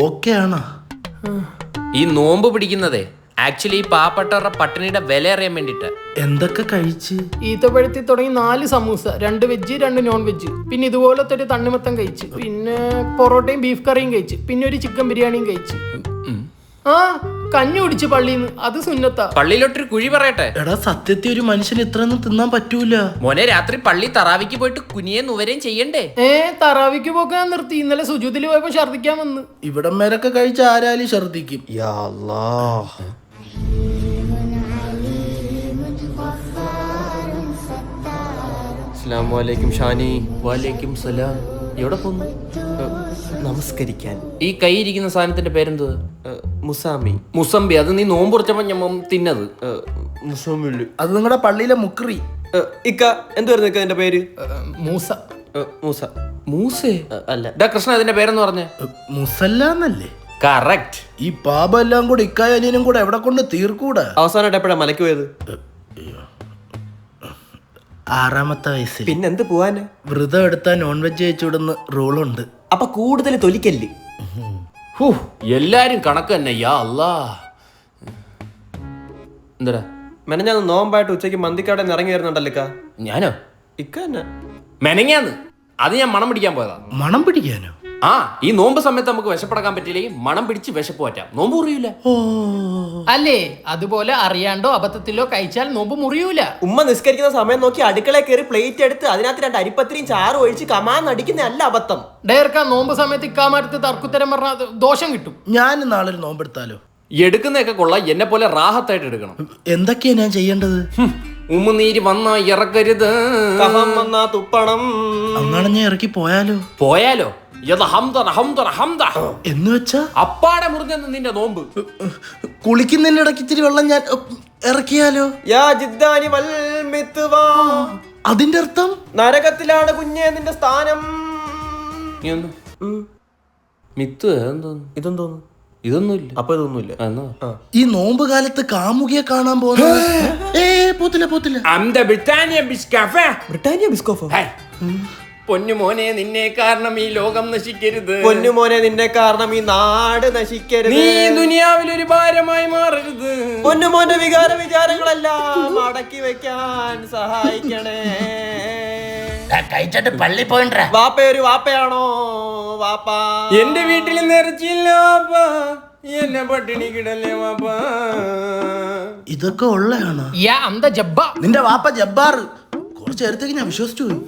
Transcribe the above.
Okay ആണോ? ഈ നോമ്പ് പിടിക്കുന്നതേ ആക്ച്വലി ഈ പാവപ്പെട്ടവരുടെ പട്ടിണിയുടെ വില അറിയാൻ വേണ്ടിട്ട്. എന്തൊക്കെ കഴിച്ച്? ഈത്തപ്പഴത്തിൽ തുടങ്ങി 4 സമൂസ, 2 വെജ് 2 നോൺ വെജ്, പിന്നെ ഇതുപോലത്തെ ഒരു തണ്ണിമത്തം കഴിച്ച്, പിന്നെ പൊറോട്ടയും ബീഫ് കറിയും കഴിച്ച്, പിന്നെ ഒരു ചിക്കൻ ബിരിയാണിയും കഴിച്ച്. ആ കഞ്ഞി കുടിച്ച് പള്ളിന്ന്, അത് സുന്നത്താ. പള്ളിയിലോട്ടൊരു കുഴി പറയട്ടെ. എടാ സത്യത്തിൽ ഒരു മനുഷ്യന് ഇത്രയൊന്നും തിന്നാൻ പറ്റൂല. മോനെ രാത്രി പള്ളി തറാവിക്ക് പോയിട്ട് കുനിയെ നുവരെയും ചെയ്യണ്ടേ? തറാവിക്ക് പോക്കാൻ നിർത്തി. ഇന്നലെ സുജൂദിൽ പോയപ്പോ ഛർദിക്കാൻ വന്ന്. ഇവിടം വരൊക്കെ കഴിച്ച ആരാലും ഛർദിക്കും. യാ അല്ലാഹ്. അസ്സലാമു അലൈക്കും ഷാനി. വലൈക്കും സലാം. എവിടെ പോന്നു? നമസ്കരിക്കാൻ. ഈ കൈ ഇരിക്കുന്ന സാധനത്തിന്റെ പേരെന്ത്? മുസാമി. മുസമ്പി. അത് നീ നോമ്പ് കുറച്ചപ്പോ ഞാൻ തിന്നത്. മുസാമില്. അത് നിങ്ങളുടെ പള്ളിയിലെ മുക്രി. ഇക്ക എന്തുവായിരുന്നു ഇക്ക എന്റെ പേര്? മൂസ. മൂസ. മൂസേ അല്ല. ഡാ കൃഷ്ണ ഇതിന്റെ പേരെന്ന് പറഞ്ഞേ? മുസല്ലാന്നല്ലേ? കറക്റ്റ്. ഈ പാപം എല്ലാം കൂടെ ഇക്കായ അനിയനും കൂടെ എവിടെ കൊണ്ട് തീർക്കൂടാ? അവസാനമായിട്ട് എപ്പോഴാ മലയ്ക്ക് പോയത്? 6ാമത്തെ വയസ്സിൽ. പിന്നെന്ത് പോവാന്? വ്രതം എടുത്താൽ നോൺ വെജ് കഴിച്ചുവിടുന്ന റൂളുണ്ട്. അപ്പൊ കൂടുതൽ തൊലിക്കല്ല്. എല്ലാരും കണക്ക് തന്നെ. യാ അല്ലാ. എന്താ ഞാൻ നോമ്പായിട്ട് ഉച്ചയ്ക്ക് മന്തിക്കാടെ ഇറങ്ങി വരുന്നുണ്ടല്ലോ ഇക്ക. ഞാനോ? ഇക്ക തന്നെ മെനങ്ങാന്ന്. അത് ഞാൻ മണം പിടിക്കാൻ പോയതാ. മണം പിടിക്കാനോ? ആ ഈ നോമ്പ് സമയത്ത് നമുക്ക് വിശപ്പടക്കാൻ പറ്റില്ലെങ്കിൽ മണം പിടിച്ച് വിശപ്പ് പറ്റാം. നോമ്പ് മുറിയൂല. അല്ലേ? അതുപോലെ അറിയാണ്ടോ അബദ്ധത്തിലോ കഴിച്ചാൽ നോമ്പ് മുറിയൂല. ഉമ്മ നിസ്കരിക്കുന്ന സമയം നോക്കി അടുക്കളയിൽ കയറി പ്ലേറ്റ് എടുത്ത് അതിനകത്ത് 2 അരിപ്പത്തിരിയും ചാറും ഒഴിച്ച് കമാന്ന് അടിക്കുന്ന അല്ല അബദ്ധം. ഡയർക്ക നോമ്പ് സമയത്ത് ഇക്കാമടുത്ത് തർക്കുത്തരം പറഞ്ഞാൽ ദോഷം കിട്ടും. ഞാൻ നാളെ നോമ്പെടുത്താലോ? എടുക്കുന്നതൊക്കെ കൊള്ളാം. എന്നെ പോലെ റാഹത്തായിട്ട് എടുക്കണം. എന്തൊക്കെയാ ഞാൻ ചെയ്യേണ്ടത്? ഉമ്മുനീര് വന്നാ ഇറക്കരുത്. കഫം വന്നാ തുപ്പണം. അങ്ങനെ ഞാൻ ഇറക്കി പോയാലോ? പോയാലോ? എന്ന് വെച്ചാ അപ്പാടെ മുറിഞ്ഞെന്ന് നിന്റെ നോമ്പ്. കുളിക്കുന്നതിന്റെ ഇടയ്ക്ക് ഇത്തിരി വെള്ളം ഞാൻ ഇറക്കിയാലോ? യാ ജിദ്ദാനി വൽ മിത്വാ. അതിന്റെ അർത്ഥം നരകത്തിലാണ് കുഞ്ഞേ നിന്റെ സ്ഥാനം. മിത്ത് എന്തോന്നു? ഇതെന്തോന്നു? ഇതൊന്നുമില്ല. അപ്പൊ ഇതൊന്നുമില്ല. ഈ നോമ്പ് കാലത്ത് കാമുകിയെ കാണാൻ പോകുന്നത് ബ്രിട്ടാനിയ ബിസ്കോഫോ? പൊന്നുമോനെ നിന്നെ കാരണം ഈ ലോകം നശിക്കരുത്. പൊന്നുമോനെ നിന്നെ കാരണം ഈ നാട് നശിക്കരുത്. നീ ദുനിയാവിൽ ഒരു ഭാരമായി മാറരുത്. പൊന്നുമോന്റെ വികാര വിചാരങ്ങളെല്ലാം അടക്കി വെക്കാൻ സഹായിക്കണേ. കഴിച്ചിട്ട് പള്ളി പോയിട്ടാ. വാപ്പ ഒരു വാപ്പയാണോ? വാപ്പ എന്റെ വീട്ടിൽ നിറച്ചില്ല വാപ്പാ. എന്നെ പട്ടിണി കിടല്ലേ വാപ്പാ. ഇതൊക്കെ ഉള്ളയാണോ? യാ അന്ത ജബ്ബ. നിന്റെ വാപ്പ ജബ്ബാർ. കുറച്ച് നേരത്തേക്ക് ഞാൻ വിശ്വസിച്ചു പോയി.